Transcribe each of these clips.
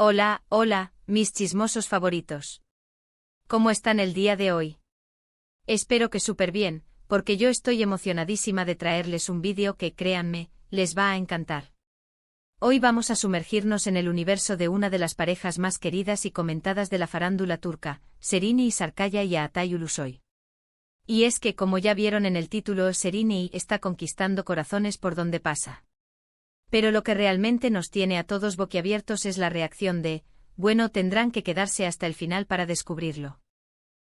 Hola, hola, mis chismosos favoritos. ¿Cómo están el día de hoy? Espero que súper bien, porque yo estoy emocionadísima de traerles un vídeo que, créanme, les va a encantar. Hoy vamos a sumergirnos en el universo de una de las parejas más queridas y comentadas de la farándula turca, Serine Sarıkaya y Altay Ulusoy. Y es que, como ya vieron en el título, Serine está conquistando corazones por donde pasa. Pero lo que realmente nos tiene a todos boquiabiertos es la reacción bueno, tendrán que quedarse hasta el final para descubrirlo.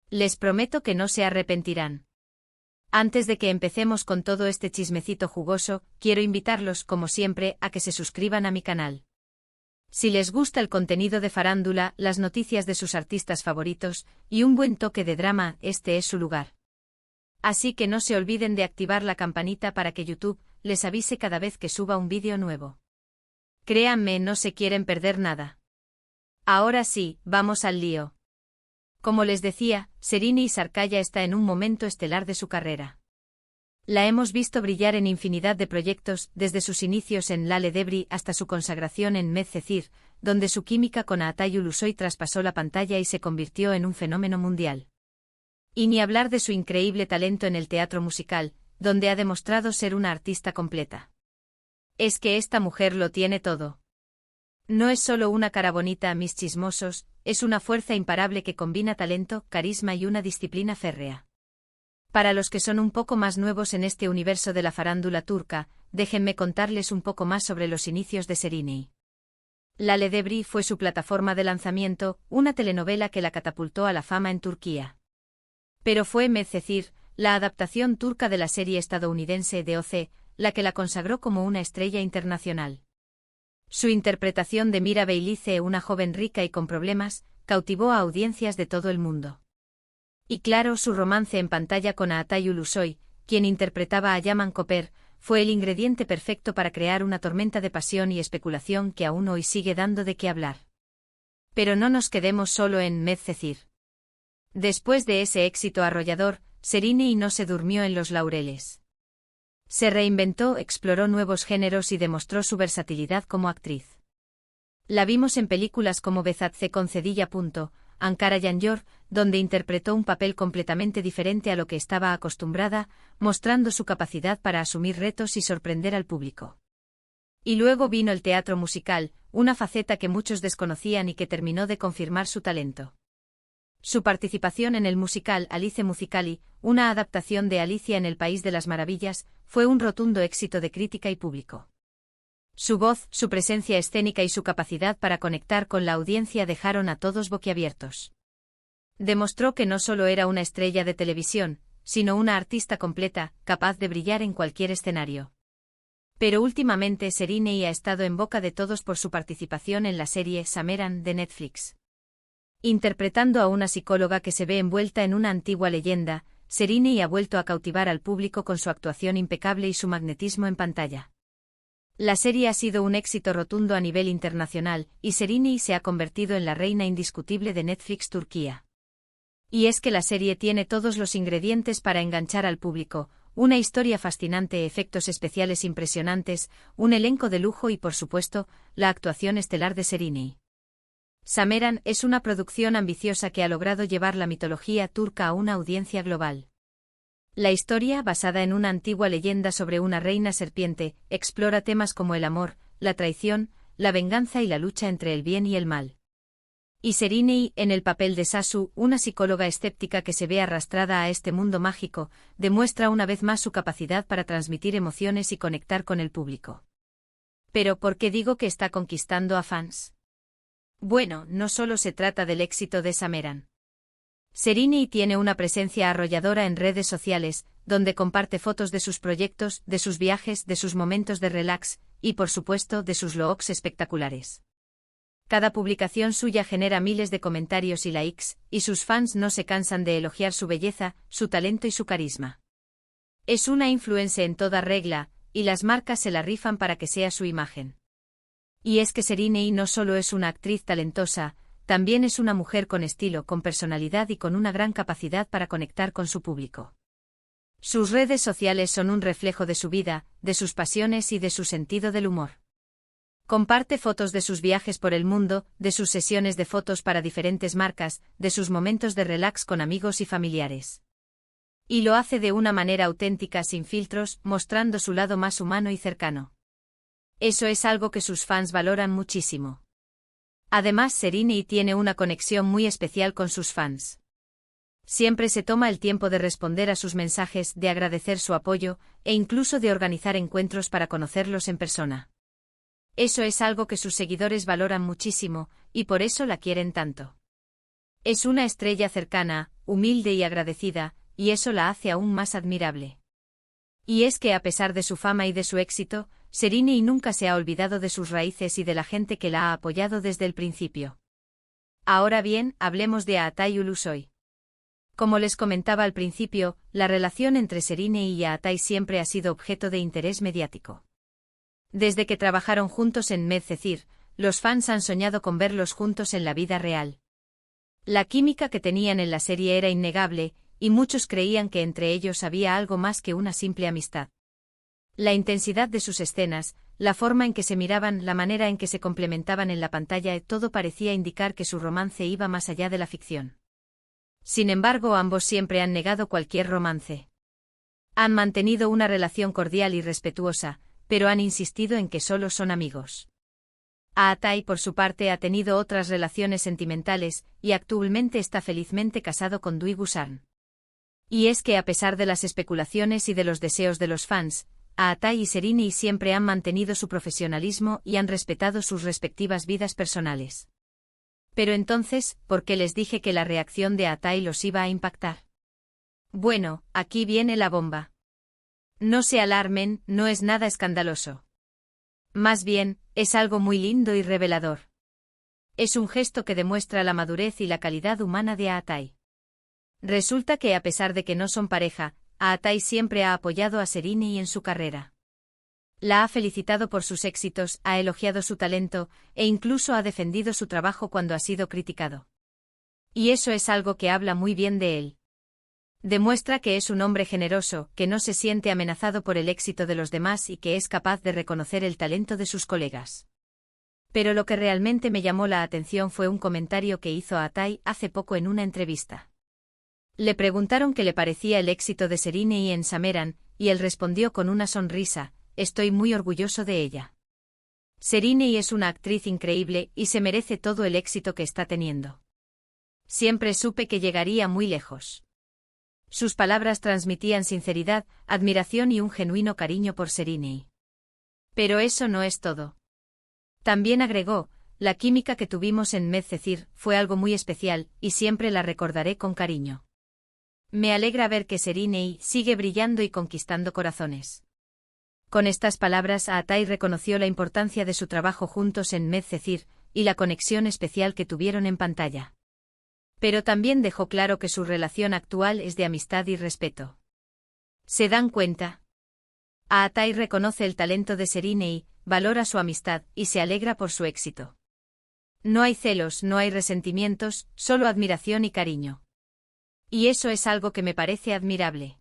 Les prometo que no se arrepentirán. Antes de que empecemos con todo este chismecito jugoso, quiero invitarlos, como siempre, a que se suscriban a mi canal. Si les gusta el contenido de farándula, las noticias de sus artistas favoritos, y un buen toque de drama, este es su lugar. Así que no se olviden de activar la campanita para que YouTube les avise cada vez que suba un vídeo nuevo. Créanme, no se quieren perder nada. Ahora sí, vamos al lío. Como les decía, Serine Sarıkaya está en un momento estelar de su carrera. La hemos visto brillar en infinidad de proyectos, desde sus inicios en Lale Devri hasta su consagración en Medcezir, donde su química con Altay Ulusoy traspasó la pantalla y se convirtió en un fenómeno mundial. Y ni hablar de su increíble talento en el teatro musical, donde ha demostrado ser una artista completa. Es que esta mujer lo tiene todo. No es solo una cara bonita, mis chismosos, es una fuerza imparable que combina talento, carisma y una disciplina férrea. Para los que son un poco más nuevos en este universo de la farándula turca, déjenme contarles un poco más sobre los inicios de Serine. Lale Devri fue su plataforma de lanzamiento, una telenovela que la catapultó a la fama en Turquía. Pero fue Medcezir, la adaptación turca de la serie estadounidense de OC, la que la consagró como una estrella internacional. Su interpretación de Mira Beylice, una joven rica y con problemas, cautivó a audiencias de todo el mundo. Y claro, su romance en pantalla con Altay Ulusoy, quien interpretaba a Yaman Koper, fue el ingrediente perfecto para crear una tormenta de pasión y especulación que aún hoy sigue dando de qué hablar. Pero no nos quedemos solo en Medcezir. Después de ese éxito arrollador, Serine no se durmió en los laureles. Se reinventó, exploró nuevos géneros y demostró su versatilidad como actriz. La vimos en películas como Bezatze con Cedilla. Ankara Yanyor, donde interpretó un papel completamente diferente a lo que estaba acostumbrada, mostrando su capacidad para asumir retos y sorprender al público. Y luego vino el teatro musical, una faceta que muchos desconocían y que terminó de confirmar su talento. Su participación en el musical Alice Musicali, una adaptación de Alicia en el País de las Maravillas, fue un rotundo éxito de crítica y público. Su voz, su presencia escénica y su capacidad para conectar con la audiencia dejaron a todos boquiabiertos. Demostró que no solo era una estrella de televisión, sino una artista completa, capaz de brillar en cualquier escenario. Pero últimamente Serine ha estado en boca de todos por su participación en la serie Sameran de Netflix. Interpretando a una psicóloga que se ve envuelta en una antigua leyenda, Serine ha vuelto a cautivar al público con su actuación impecable y su magnetismo en pantalla. La serie ha sido un éxito rotundo a nivel internacional, y Serine se ha convertido en la reina indiscutible de Netflix Turquía. Y es que la serie tiene todos los ingredientes para enganchar al público: una historia fascinante, efectos especiales impresionantes, un elenco de lujo y, por supuesto, la actuación estelar de Serine. Sameran es una producción ambiciosa que ha logrado llevar la mitología turca a una audiencia global. La historia, basada en una antigua leyenda sobre una reina serpiente, explora temas como el amor, la traición, la venganza y la lucha entre el bien y el mal. Y Serine, en el papel de Sasu, una psicóloga escéptica que se ve arrastrada a este mundo mágico, demuestra una vez más su capacidad para transmitir emociones y conectar con el público. Pero ¿por qué digo que está conquistando a fans? Bueno, no solo se trata del éxito de Sameran. Serine tiene una presencia arrolladora en redes sociales, donde comparte fotos de sus proyectos, de sus viajes, de sus momentos de relax, y por supuesto de sus looks espectaculares. Cada publicación suya genera miles de comentarios y likes, y sus fans no se cansan de elogiar su belleza, su talento y su carisma. Es una influencer en toda regla, y las marcas se la rifan para que sea su imagen. Y es que Serine no solo es una actriz talentosa, también es una mujer con estilo, con personalidad y con una gran capacidad para conectar con su público. Sus redes sociales son un reflejo de su vida, de sus pasiones y de su sentido del humor. Comparte fotos de sus viajes por el mundo, de sus sesiones de fotos para diferentes marcas, de sus momentos de relax con amigos y familiares. Y lo hace de una manera auténtica, sin filtros, mostrando su lado más humano y cercano. Eso es algo que sus fans valoran muchísimo. Además, Serrini tiene una conexión muy especial con sus fans. Siempre se toma el tiempo de responder a sus mensajes, de agradecer su apoyo, e incluso de organizar encuentros para conocerlos en persona. Eso es algo que sus seguidores valoran muchísimo, y por eso la quieren tanto. Es una estrella cercana, humilde y agradecida, y eso la hace aún más admirable. Y es que a pesar de su fama y de su éxito, Serrini nunca se ha olvidado de sus raíces y de la gente que la ha apoyado desde el principio. Ahora bien, hablemos de Aatai Ulusoy. Como les comentaba al principio, la relación entre Serrini y Aatai siempre ha sido objeto de interés mediático. Desde que trabajaron juntos en Medcezir, los fans han soñado con verlos juntos en la vida real. La química que tenían en la serie era innegable, y muchos creían que entre ellos había algo más que una simple amistad. La intensidad de sus escenas, la forma en que se miraban, la manera en que se complementaban en la pantalla, todo parecía indicar que su romance iba más allá de la ficción. Sin embargo, ambos siempre han negado cualquier romance. Han mantenido una relación cordial y respetuosa, pero han insistido en que solo son amigos. Aatai, por su parte, ha tenido otras relaciones sentimentales, y actualmente está felizmente casado con Dwi Busan. Y es que a pesar de las especulaciones y de los deseos de los fans, Aatai y Serrini siempre han mantenido su profesionalismo y han respetado sus respectivas vidas personales. Pero entonces, ¿por qué les dije que la reacción de Aatai los iba a impactar? Bueno, aquí viene la bomba. No se alarmen, no es nada escandaloso. Más bien, es algo muy lindo y revelador. Es un gesto que demuestra la madurez y la calidad humana de Aatai. Resulta que a pesar de que no son pareja, Aatai siempre ha apoyado a Serrini en su carrera. La ha felicitado por sus éxitos, ha elogiado su talento, e incluso ha defendido su trabajo cuando ha sido criticado. Y eso es algo que habla muy bien de él. Demuestra que es un hombre generoso, que no se siente amenazado por el éxito de los demás y que es capaz de reconocer el talento de sus colegas. Pero lo que realmente me llamó la atención fue un comentario que hizo Aatai hace poco en una entrevista. Le preguntaron qué le parecía el éxito de Serrini en Sameran, y él respondió con una sonrisa: estoy muy orgulloso de ella. Serrini es una actriz increíble y se merece todo el éxito que está teniendo. Siempre supe que llegaría muy lejos. Sus palabras transmitían sinceridad, admiración y un genuino cariño por Serrini. Pero eso no es todo. También agregó: la química que tuvimos en Medcezir fue algo muy especial, y siempre la recordaré con cariño. Me alegra ver que Serrini sigue brillando y conquistando corazones. Con estas palabras, Aatai reconoció la importancia de su trabajo juntos en Medcezir, y la conexión especial que tuvieron en pantalla. Pero también dejó claro que su relación actual es de amistad y respeto. ¿Se dan cuenta? Aatai reconoce el talento de Serrini, valora su amistad, y se alegra por su éxito. No hay celos, no hay resentimientos, solo admiración y cariño. Y eso es algo que me parece admirable.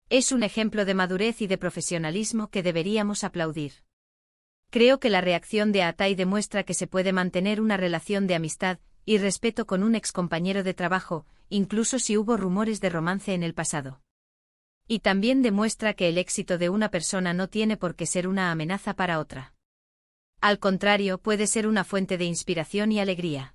Es un ejemplo de madurez y de profesionalismo que deberíamos aplaudir. Creo que la reacción de Aatai demuestra que se puede mantener una relación de amistad y respeto con un excompañero de trabajo, incluso si hubo rumores de romance en el pasado. Y también demuestra que el éxito de una persona no tiene por qué ser una amenaza para otra. Al contrario, puede ser una fuente de inspiración y alegría.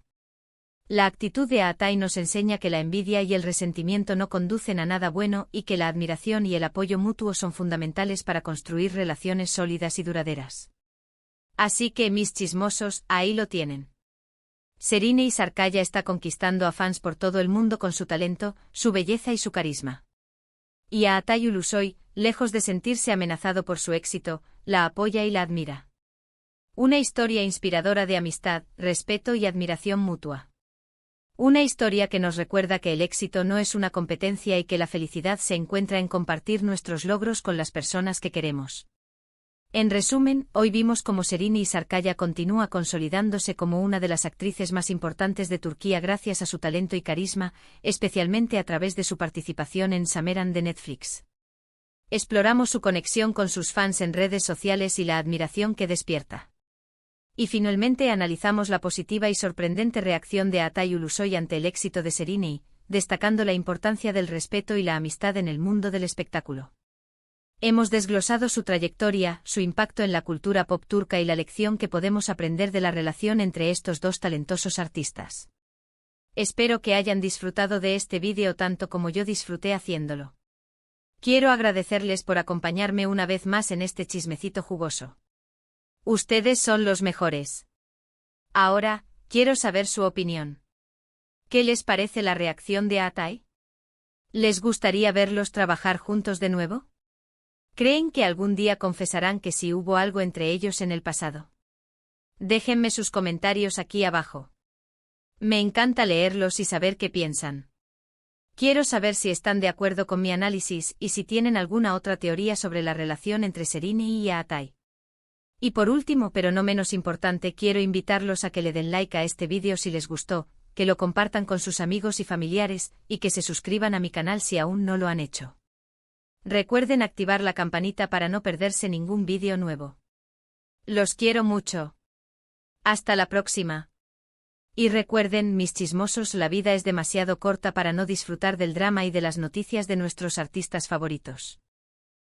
La actitud de Aatai nos enseña que la envidia y el resentimiento no conducen a nada bueno y que la admiración y el apoyo mutuo son fundamentales para construir relaciones sólidas y duraderas. Así que, mis chismosos, ahí lo tienen. Serrini Sarkaya está conquistando a fans por todo el mundo con su talento, su belleza y su carisma. Y Aatai Ulusoy, lejos de sentirse amenazado por su éxito, la apoya y la admira. Una historia inspiradora de amistad, respeto y admiración mutua. Una historia que nos recuerda que el éxito no es una competencia y que la felicidad se encuentra en compartir nuestros logros con las personas que queremos. En resumen, hoy vimos cómo Serrini Sarkaya continúa consolidándose como una de las actrices más importantes de Turquía gracias a su talento y carisma, especialmente a través de su participación en Sameran de Netflix. Exploramos su conexión con sus fans en redes sociales y la admiración que despierta. Y finalmente analizamos la positiva y sorprendente reacción de Atay Ulusoy ante el éxito de Serenei, destacando la importancia del respeto y la amistad en el mundo del espectáculo. Hemos desglosado su trayectoria, su impacto en la cultura pop turca y la lección que podemos aprender de la relación entre estos dos talentosos artistas. Espero que hayan disfrutado de este vídeo tanto como yo disfruté haciéndolo. Quiero agradecerles por acompañarme una vez más en este chismecito jugoso. Ustedes son los mejores. Ahora, quiero saber su opinión. ¿Qué les parece la reacción de Atay? ¿Les gustaría verlos trabajar juntos de nuevo? ¿Creen que algún día confesarán que sí hubo algo entre ellos en el pasado? Déjenme sus comentarios aquí abajo. Me encanta leerlos y saber qué piensan. Quiero saber si están de acuerdo con mi análisis y si tienen alguna otra teoría sobre la relación entre Serenei y Atay. Y por último, pero no menos importante, quiero invitarlos a que le den like a este vídeo si les gustó, que lo compartan con sus amigos y familiares, y que se suscriban a mi canal si aún no lo han hecho. Recuerden activar la campanita para no perderse ningún vídeo nuevo. Los quiero mucho. Hasta la próxima. Y recuerden, mis chismosos, la vida es demasiado corta para no disfrutar del drama y de las noticias de nuestros artistas favoritos.